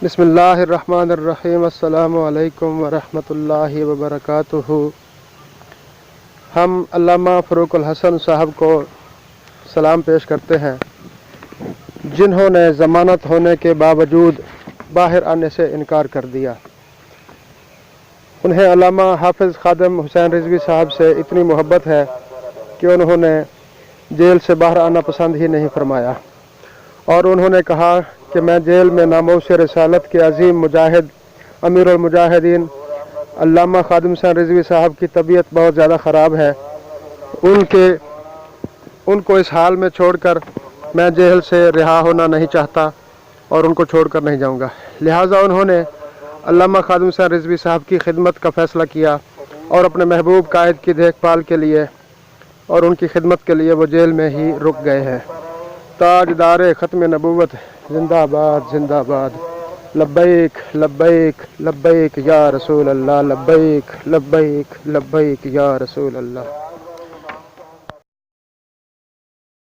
بسم اللہ الرحمن الرحیم۔ السلام علیکم ورحمۃ اللہ وبرکاتہ۔ ہم علامہ فاروق الحسن صاحب کو سلام پیش کرتے ہیں، جنہوں نے ضمانت ہونے کے باوجود باہر آنے سے انکار کر دیا۔ انہیں علامہ حافظ خادم حسین رضوی صاحب سے اتنی محبت ہے کہ انہوں نے جیل سے باہر آنا پسند ہی نہیں فرمایا، اور انہوں نے کہا کہ میں جیل میں ناموس رسالت کے عظیم مجاہد امیر المجاہدین علامہ خادم حسین رضوی صاحب کی طبیعت بہت زیادہ خراب ہے، ان کو اس حال میں چھوڑ کر میں جیل سے رہا ہونا نہیں چاہتا اور ان کو چھوڑ کر نہیں جاؤں گا۔ لہٰذا انہوں نے علامہ خادم حسین رضوی صاحب کی خدمت کا فیصلہ کیا اور اپنے محبوب قائد کی دیکھ بھال کے لیے اور ان کی خدمت کے لیے وہ جیل میں ہی رک گئے ہیں۔ تاجدار ختم نبوت زندہ آباد زندہ آباد۔ لبیک لبیک لبیک یا رسول اللہ، لبیک لبیک لبیک یا رسول اللہ۔